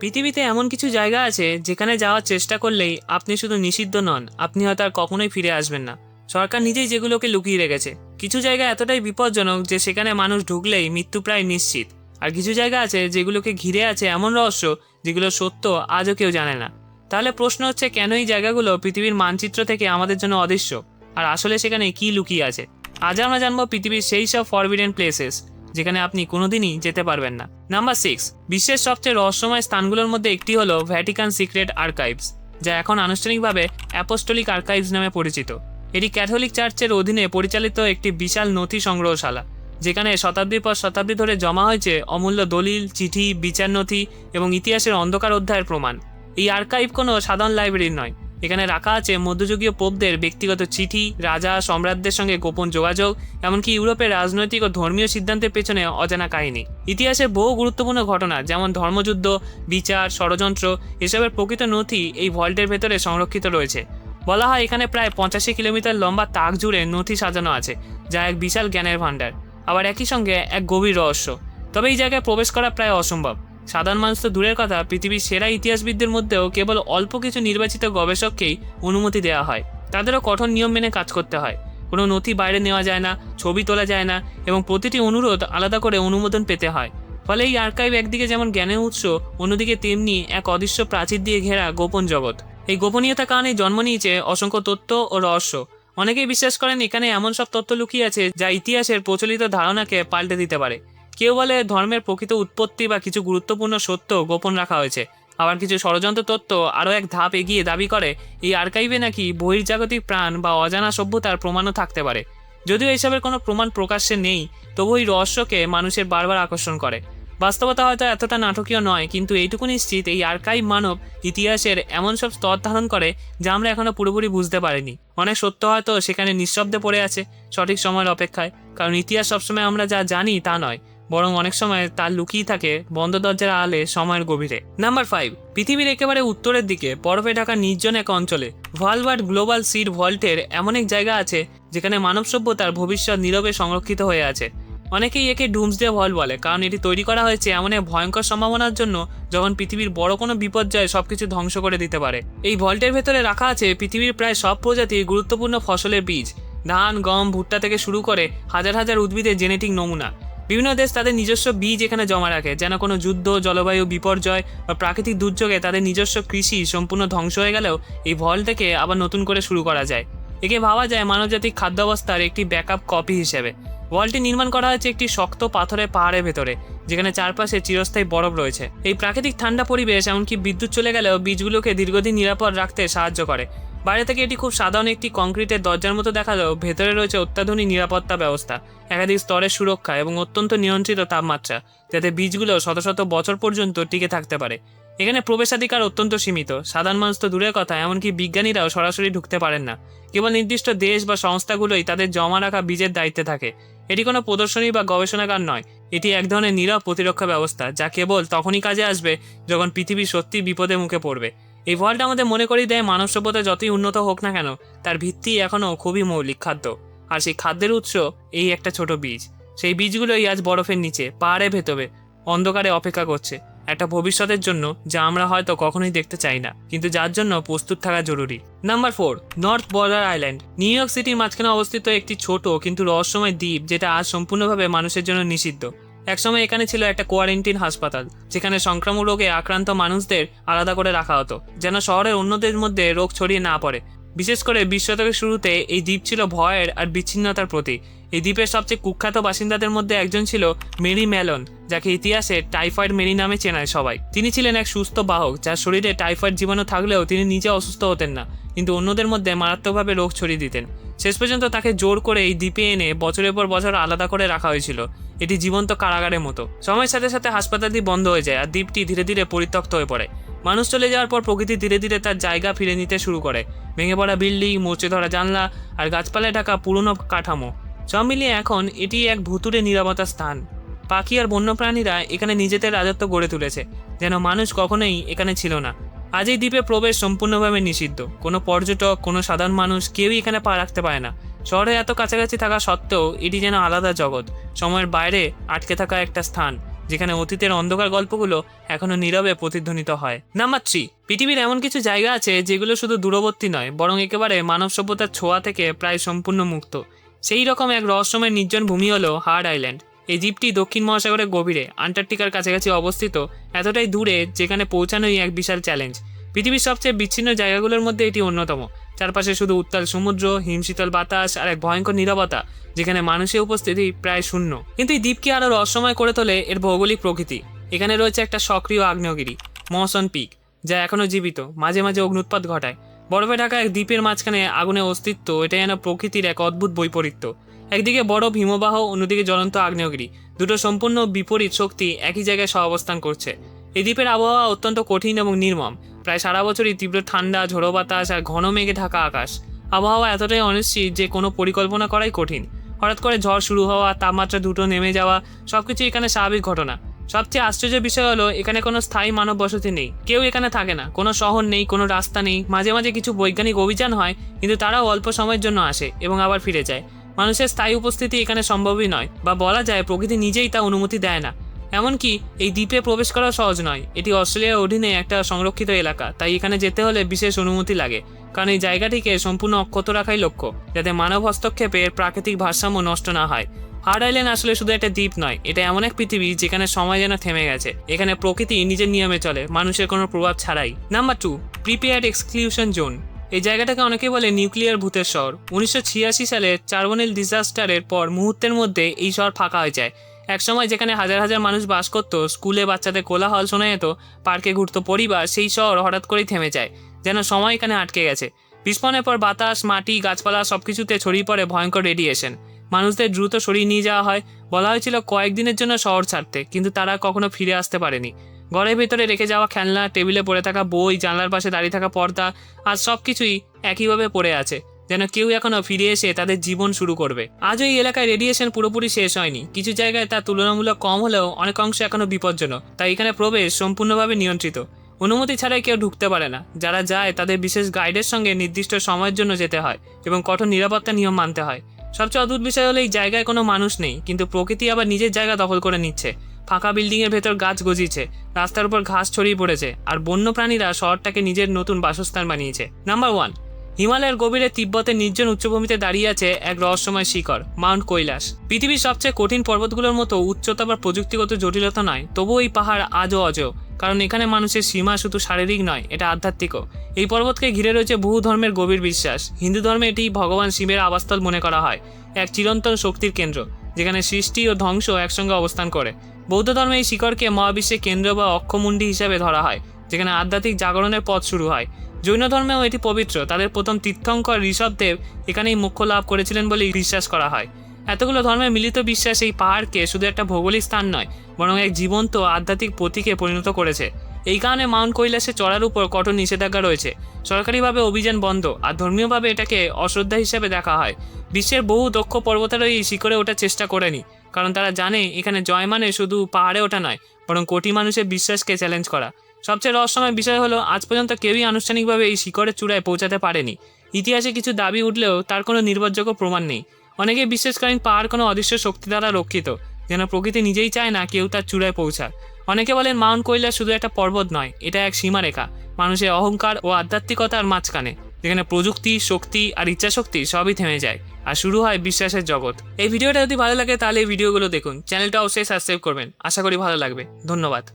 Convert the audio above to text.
পৃথিবীতে এমন কিছু জায়গা আছে যেখানে যাওয়ার চেষ্টা করলেই আপনি শুধু নিষিদ্ধ নন, আপনি হয়তো আর কখনোই ফিরে আসবেন না। সরকার নিজেই যেগুলোকে লুকিয়ে রেখেছে। কিছু জায়গা এতটাই বিপজ্জনক যে সেখানে মানুষ ঢুকলেই মৃত্যু প্রায় নিশ্চিত। আর কিছু জায়গা আছে যেগুলোকে ঘিরে আছে এমন রহস্য যেগুলো সত্য আজও কেউ জানে না। তাহলে প্রশ্ন হচ্ছে, কেন এই জায়গাগুলো পৃথিবীর মানচিত্র থেকে আমাদের জন্য অদৃশ্য? আর আসলে সেখানে কি লুকিয়ে আছে? আজ আমরা জানবো পৃথিবীর সেই সব ফরবিডেন প্লেসেস যেখানে আপনি কোনোদিনই যেতে পারবেন না। নাম্বার 6, বিশ্বের সবচেয়ে রহস্যময় স্থানগুলোর মধ্যে একটি হলো ভ্যাটিকান সিক্রেট আর্কাইভস, যা এখন আনুষ্ঠানিকভাবে অ্যাপোস্টলিক আর্কাইভস নামে পরিচিত। এটি ক্যাথলিক চার্চের অধীনে পরিচালিত একটি বিশাল নথি সংগ্রহশালা, যেখানে শতাব্দীর পর শতাব্দী ধরে জমা হয়েছে অমূল্য দলিল, চিঠি, বিচার নথি এবং ইতিহাসের অন্ধকার অধ্যায়ের প্রমাণ। এই আর্কাইভ কোনো সাধারণ লাইব্রেরি নয়। এখানে রাখা আছে মধ্যযুগীয় পোপদের ব্যক্তিগত চিঠি, রাজা সম্রাটদের সঙ্গে গোপন যোগাযোগ, এমনকি ইউরোপের রাজনৈতিক ও ধর্মীয় সিদ্ধান্তের পেছনে অজানা কাহিনী। ইতিহাসের বহু গুরুত্বপূর্ণ ঘটনা যেমন ধর্মযুদ্ধ, বিচার, ষড়যন্ত্র, এসবের প্রকৃত নথি এই ভল্টের ভেতরে সংরক্ষিত রয়েছে। বলা হয় এখানে প্রায় 85 কিলোমিটার লম্বা তাক জুড়ে নথি সাজানো আছে, যা এক বিশাল জ্ঞানের ভাণ্ডার, আবার একই সঙ্গে এক গভীর রহস্য। তবে এই জায়গায় প্রবেশ করা প্রায় অসম্ভব। সাধারণ মানুষ তো দূরের কথা, পৃথিবীর সেরা ইতিহাসবিদদের মধ্যেও কেবল অল্প কিছু নির্বাচিত গবেষককেই অনুমতি দেওয়া হয়। তাদেরও কঠোর নিয়ম মেনে কাজ করতে হয়। কোনো নথি বাইরে নেওয়া যায় না, ছবি তোলা যায় না, এবং প্রতিটি অনুরোধ আলাদা করে অনুমোদন পেতে হয়। ফলে এই আর্কাইভ একদিকে যেমন জ্ঞানের উৎস, অন্যদিকে তেমনি এক অদৃশ্য প্রাচীর দিয়ে ঘেরা গোপন জগৎ। এই গোপনীয়তার কারণেই জন্ম নিয়েছে অসংখ্য তথ্য ও রহস্য। অনেকেই বিশ্বাস করেন এখানে এমন সব তথ্য লুকিয়ে আছে যা ইতিহাসের প্রচলিত ধারণাকে পাল্টে দিতে পারে। কেউ বলে ধর্মের প্রকৃত উৎপত্তি বা কিছু গুরুত্বপূর্ণ সত্য গোপন রাখা হয়েছে। আবার কিছু ষড়যন্ত্র তত্ত্ব আরও এক ধাপ এগিয়ে দাবি করে এই আর্কাইভে নাকি বহির্জাগতিক প্রাণ বা অজানা সভ্যতার প্রমাণও থাকতে পারে। যদিও এসবের কোনো প্রমাণ প্রকাশ্যে নেই, তবু এই রহস্যকে মানুষের বারবার আকর্ষণ করে। বাস্তবতা হয়তো এতটা নাটকীয় নয়, কিন্তু এইটুকু নিশ্চিত, এই আর্কাইভ মানব ইতিহাসের এমন সব স্তর ধারণ করে যা আমরা এখনো পুরোপুরি বুঝতে পারিনি। অনেক সত্য হয়তো সেখানে নিঃশব্দে পড়ে আছে, সঠিক সময়ের অপেক্ষায়। কারণ ইতিহাস সবসময় আমরা যা জানি তা নয়, বরং অনেক সময় তার লুকিয়ে থাকে বন্ধ দরজার আড়ালে সময়ের গভীরে। নাম্বার 5, পৃথিবীর একেবারে উত্তরের দিকে বরফে ঢাকা নির্জন এক অঞ্চলে ভালভার্ড গ্লোবাল সিড ভল্টের এমন এক জায়গা আছে যেখানে মানব সভ্যতার ভবিষ্যৎ নীরবে সংরক্ষিত হয়ে আছে। অনেকেই একে ডুমসডে ভল্ট বলে, কারণ এটি তৈরি করা হয়েছে এমন এক ভয়ঙ্কর সম্ভাবনার জন্য যখন পৃথিবীর বড় কোনো বিপর্যয় সবকিছু ধ্বংস করে দিতে পারে। এই ভল্টের ভেতরে রাখা আছে পৃথিবীর প্রায় সব প্রজাতির গুরুত্বপূর্ণ ফসলের বীজ, ধান, গম, ভুট্টা থেকে শুরু করে হাজার হাজার উদ্ভিদের জেনেটিক নমুনা। বিভিন্ন দেশ তাদের নিজস্ব বীজ এখানে জমা রাখে, যেন কোনো যুদ্ধ, জলবায়ু বিপর্যয় বা প্রাকৃতিক দুর্যোগে তাদের নিজস্ব কৃষি সম্পূর্ণ ধ্বংস হয়ে গেলেও এই ভল্ট থেকে আবার নতুন করে শুরু করা যায়। একে ভাবা যায় মানবজাতিক খাদ্যাবস্থার একটি ব্যাকআপ কপি হিসেবে। ভল্টটি নির্মাণ করা হয়েছে একটি শক্ত পাথরের পাহাড়ের ভেতরে, যেখানে চারপাশে চিরস্থায়ী বরফ রয়েছে। এই প্রাকৃতিক ঠান্ডা পরিবেশ এমনকি বিদ্যুৎ চলে গেলেও বীজগুলোকে দীর্ঘদিন নিরাপদ রাখতে সাহায্য করে। বাইরে থেকে এটি খুব সাধারণ একটি কংক্রিটের দরজার মতো দেখালেও ভেতরে রয়েছে অত্যাধুনিক নিরাপত্তা ব্যবস্থা, একাধিক স্তরের সুরক্ষা এবং অত্যন্ত নিয়ন্ত্রিত তাপমাত্রা, যাতে বীজগুলো শত শত বছর পর্যন্ত টিকে থাকতে পারে। এখানে প্রবেশাধিকার অত্যন্ত সীমিত। সাধারণ মানুষ তো দূরের কথা, এমনকি বিজ্ঞানীরাও সরাসরি ঢুকতে পারেন না। কেবল নির্দিষ্ট দেশ বা সংস্থাগুলোই তাদের জমা রাখা বীজের দায়িত্বে থাকে। এটি কোনো প্রদর্শনী বা গবেষণাগার নয়, এটি এক ধরনের নীরব প্রতিরক্ষা ব্যবস্থা, যা কেবল তখনই কাজে আসবে যখন পৃথিবী সত্যি বিপদের মুখে পড়বে। এই ভল্ট আমাদের মনে করিয়ে দেয় মানব সভ্যতা যতই উন্নত হোক না কেন, তার ভিত্তি এখনও খুবই মৌলিক খাদ্য। আর সেই খাদ্যের উৎস এই একটা ছোট বীজ। সেই বীজগুলোই আজ বরফের নিচে, পাহাড়ের ভেতরে, অন্ধকারে অপেক্ষা করছে একটা ভবিষ্যতের জন্য যা আমরা হয়তো কখনোই দেখতে চাই না, কিন্তু যার জন্য প্রস্তুত থাকা জরুরি। Number 4, north border island. New York সিটির মাঝখানে অবস্থিত একটি ছোট কিন্তু রহস্যময় দ্বীপ, যেটা আজ সম্পূর্ণভাবে মানুষের জন্য নিষিদ্ধ। একসময় এখানে ছিল একটা কোয়ারেন্টিন হাসপাতাল, যেখানে সংক্রামক রোগে আক্রান্ত মানুষদের আলাদা করে রাখা হতো, যেন শহরের অন্যদের মধ্যে রোগ ছড়িয়ে না পড়ে। বিশেষ করে 20 শতকের শুরুতে এই দ্বীপ ছিল ভয়ের আর বিচ্ছিন্নতার প্রতীক। এই দ্বীপের সবচেয়ে কুখ্যাত বাসিন্দাদের মধ্যে একজন ছিল মেরি ম্যালন, যাকে ইতিহাসে টাইফয়েড মেরি নামে চেনায় সবাই। তিনি ছিলেন এক সুস্থ বাহক, যার শরীরে টাইফয়েড জীবাণু থাকলেও তিনি নিজে অসুস্থ হতেন না, কিন্তু অন্যদের মধ্যে মারাত্মকভাবে রোগ ছড়িয়ে দিতেন। শেষ পর্যন্ত তাকে জোর করে এই দ্বীপে এনে বছরের পর বছর আলাদা করে রাখা হয়েছিল। এটি জীবন্ত কারাগারের মতো। সময়ের সাথে সাথে হাসপাতালটি বন্ধ হয়ে যায় আর দ্বীপটি ধীরে ধীরে পরিত্যক্ত হয়ে পড়ে। মানুষ চলে যাওয়ার পর প্রকৃতি ধীরে ধীরে তার জায়গা ফিরে নিতে শুরু করে। ভেঙে পড়া বিল্ডিং, মরচে ধরা জানলা আর গাছপালায় ঢাকা পুরনো কাঠামো, সব মিলিয়ে এখন এটি এক ভুতুড়ে নিরাপত্তা স্থান। পাখি আর বন্যপ্রাণীরা এখানে নিজেদের রাজত্ব গড়ে তুলেছে, যেন মানুষ কখনোই এখানে ছিল না। আজ এই দ্বীপে প্রবেশ সম্পূর্ণভাবে নিষিদ্ধ। কোনো পর্যটক, কোনো সাধারণ মানুষ কেউই এখানে পা রাখতে পারে না। শহরে এত কাছাকাছি থাকা সত্ত্বেও এটি যেন আলাদা জগৎ, সময়ের বাইরে আটকে থাকা একটা স্থান, যেখানে অতীতের অন্ধকার গল্পগুলো এখনো নীরবে প্রতিধ্বনিত হয়। নাম্বার 3, পৃথিবীর এমন কিছু জায়গা আছে যেগুলো শুধু দূরবর্তী নয়, বরং একেবারে মানব সভ্যতার ছোঁয়া থেকে প্রায় সম্পূর্ণ মুক্ত। সেই রকম এক রহস্যময় নির্জন ভূমি হলো হার্ড আইল্যান্ড। এই দ্বীপটি দক্ষিণ মহাসাগরের গভীরে আন্টার্কটিকার কাছাকাছি অবস্থিত, এতটাই দূরে যেখানে পৌঁছানোই এক বিশাল চ্যালেঞ্জ। পৃথিবীর সবচেয়ে বিচ্ছিন্ন জায়গাগুলোর মধ্যে এটি অন্যতম। চারপাশে শুধু উত্তাল সমুদ্র, হিমশীতল বাতাস আর এক ভয়ঙ্কর নীরবতা, যেখানে মানুষের উপস্থিতি প্রায় শূন্য। কিন্তু এই দ্বীপকে আরও রহস্যময় করে তোলে এর ভৌগোলিক প্রকৃতি। এখানে রয়েছে একটা সক্রিয় আগ্নেয়গিরি, মসন পিক, যা এখনও জীবিত, মাঝে মাঝে অগ্নুৎপাত ঘটায়। বরফে ঢাকা এক দ্বীপের মাঝখানে আগুনের অস্তিত্ব, এটা যেন প্রকৃতির এক অদ্ভুত বৈপরীত্য। একদিকে বরফ হিমবাহ, অন্যদিকে জ্বলন্ত আগ্নেয়গিরি, দুটো সম্পূর্ণ বিপরীত শক্তি একই জায়গায় সহাবস্থান করছে। এই দ্বীপের আবহাওয়া অত্যন্ত কঠিন এবং নির্মম। প্রায় সারা বছরই তীব্র ঠান্ডা, ঝোড়ো বাতাস আর ঘন মেঘে ঢাকা আকাশ। আবহাওয়া এতটাই অনিশ্চিত যে কোনো পরিকল্পনা করাই কঠিন। হঠাৎ করে ঝড় শুরু হওয়া, তাপমাত্রা দ্রুত নেমে যাওয়া, সবকিছু এখানে স্বাভাবিক ঘটনা। সবচেয়ে আশ্চর্যের বিষয় হলো এখানে কোনো স্থায়ী মানব বসতি নেই, কেউ এখানে থাকে না, কোনো শহর নেই, কোনো রাস্তা নেই। মাঝে মাঝে কিছু বৈজ্ঞানিক অভিযান হয়, কিন্তু তারাও অল্প সময়ের জন্য আসে এবং আবার ফিরে যায়। মানুষের স্থায়ী উপস্থিতি এখানে সম্ভবই নয়, বা বলা যায় প্রকৃতি নিজেই তা অনুমতি দেয় না। এমনকি এই দ্বীপে প্রবেশ করা সহজ নয়। এটি অস্ট্রেলিয়ার অধীনে একটা সংরক্ষিত এলাকা, তাই এখানে যেতে হলে বিশেষ অনুমতি লাগে, কারণ এই জায়গাটিকে সম্পূর্ণ অক্ষত রাখাই লক্ষ্য, যাতে মানব হস্তক্ষেপে এর প্রাকৃতিক ভারসাম্য নষ্ট না হয়। হার্ড আইল্যান্ড আসলে শুধু একটা দ্বীপ নয়, এটা এমন এক পৃথিবী যেখানে সময় যেন থেমে গেছে। এখানে প্রকৃতি নিজের নিয়মে চলে, মানুষের কোনো প্রভাব ছাড়াই। Number 2, prepared exclusion zone. এই জায়গাটাকে অনেকে বলে নিউক্লিয়ার ভূতের শহর। 1986 সালে চারবোনেল ডিজাস্টারের পর মুহূর্তের মধ্যে এই শহর ফাঁকা হয়ে যায়। একসময় যেখানে হাজার হাজার মানুষ বাস করত, স্কুলে বাচ্চাদের কোলাহল শোনা যেত, পার্কে ঘুরতো পরিবার, সেই শহর হঠাৎ করেই থেমে যায়, যেন সময় এখানে আটকে গেছে। বিস্ফোরণের পর বাতাস, মাটি, গাছপালা সবকিছুতে ছড়িয়ে পড়ে ভয়ঙ্কর রেডিয়েশন। মানুষদের দ্রুত সরিয়ে নিয়ে যাওয়া হয়। বলা হয়েছিল কয়েকদিনের জন্য শহর ছাড়তে, কিন্তু তারা কখনো ফিরে আসতে পারেনি। ঘরের ভেতরে রেখে যাওয়া খেলনা, টেবিলে পড়ে থাকা বই, জানলার পাশে দাঁড়িয়ে থাকা পর্দা, আর সবকিছুই একইভাবে পড়ে আছে, যেন কেউ এখনো ফিরে এসে তাদের জীবন শুরু করবে। আজও এই এলাকায় রেডিয়েশন পুরোপুরি শেষ হয়নি। কিছু জায়গায় তা তুলনামূলক কম হলেও অনেক অংশ এখনো বিপজ্জনক, তাই এখানে প্রবেশ সম্পূর্ণভাবে নিয়ন্ত্রিত। অনুমতি ছাড়াই কেউ ঢুকতে পারে না। যারা যায় তাদের বিশেষ গাইডের সঙ্গে নির্দিষ্ট সময়ের জন্য যেতে হয় এবং কঠোর নিরাপত্তা নিয়ম মানতে হয়। সবচেয়ে অদ্ভুত বিষয় হলো এই জায়গায় কোনো মানুষ নেই, কিন্তু প্রকৃতি আবার নিজের জায়গা দখল করে নিচ্ছে। ফাঁকা বিল্ডিংয়ের ভেতর গাছ গজিয়েছে, রাস্তার উপর ঘাস ছড়িয়ে পড়েছে, আর বন্য প্রাণীরা শহরটাকে নিজের নতুন বাসস্থান বানিয়েছে। নাম্বার 1, হিমালয়ের গভীরে তিব্বতের নির্জন উচ্চভূমিতে দাঁড়িয়ে আছে এক রহস্যময় শিখর, মাউন্ট কৈলাস। পৃথিবীর সবচেয়ে কঠিন পর্বতগুলোর মতো উচ্চতা বা প্রযুক্তিগত জটিলতা নয়, তবুও এই পাহাড় আজও অজেয়, কারণ এখানে মানুষের সীমা শুধু শারীরিক নয়, এটা আধ্যাত্মিকও। এই পর্বতকে ঘিরে রয়েছে বহু ধর্মের গভীর বিশ্বাস। হিন্দু ধর্মে এটি ভগবান শিবের আবাসস্থল মনে করা হয়, এক চিরন্তন শক্তির কেন্দ্র, যেখানে সৃষ্টি ও ধ্বংস একসঙ্গে অবস্থান করে। বৌদ্ধ ধর্মে এই শিখরকে মহাবিশ্বের কেন্দ্র বা অক্ষমুণ্ডি হিসাবে ধরা হয়, যেখানে আধ্যাত্মিক জাগরণের পথ শুরু হয়। জৈন ধর্মেও এটি পবিত্র। তাদের প্রথম তীর্থঙ্কর ঋষভদেব এখানেই মোক্ষ লাভ করেছিলেন বলে বিশ্বাস করা হয়। এতগুলো ধর্মের মিলিত বিশ্বাস এই পাহাড়কে শুধু একটা ভৌগোলিক স্থান নয়, বরং এক জীবন্ত আধ্যাত্মিক প্রতীকে পরিণত করেছে। এই কারণে মাউন্ট কৈলাসে চড়ার উপর কঠোর নিষেধাজ্ঞা রয়েছে। সরকারিভাবে অভিযান বন্ধ, আর ধর্মীয়ভাবে এটাকে অশ্রদ্ধা হিসেবে দেখা হয়। বিশ্বের বহু দক্ষ পর্বতারোহী এই শিখরে ওঠার চেষ্টা করেনি, কারণ তারা জানে এখানে জয় মানে শুধু পাহাড়ে ওঠা নয়, বরং কোটি মানুষের বিশ্বাসকে চ্যালেঞ্জ করা। সবচেয়ে রহস্যময় বিষয় হলো আজ পর্যন্ত কেউই আনুষ্ঠানিকভাবে এই শিখরের চূড়ায় পৌঁছাতে পারেনি। ইতিহাসে কিছু দাবি উঠলেও তার কোনো নির্ভরযোগ্য প্রমাণ নেই। অনেকে বিশ্বাস করেন পাহাড় কোনো অদৃশ্য শক্তি দ্বারা রক্ষিত, যেন প্রকৃতি নিজেই চায় না কেউ তার চূড়ায় পৌঁছাক। অনেকে বলেন মাউন্ট কৈলাস শুধু একটা পর্বত নয়, এটা এক সীমারেখা, মানুষের অহংকার ও আধ্যাত্মিকতার মাঝখানে, যেখানে প্রযুক্তি, শক্তি আর ইচ্ছাশক্তি সবই থেমে যায়, আর শুরু হয় বিশ্বাসের জগৎ। এই ভিডিওটা যদি ভালো লাগে তাহলে এই ভিডিওগুলো দেখুন, চ্যানেলটা অবশ্যই সাবস্ক্রাইব করবেন। আশা করি ভালো লাগবে। ধন্যবাদ।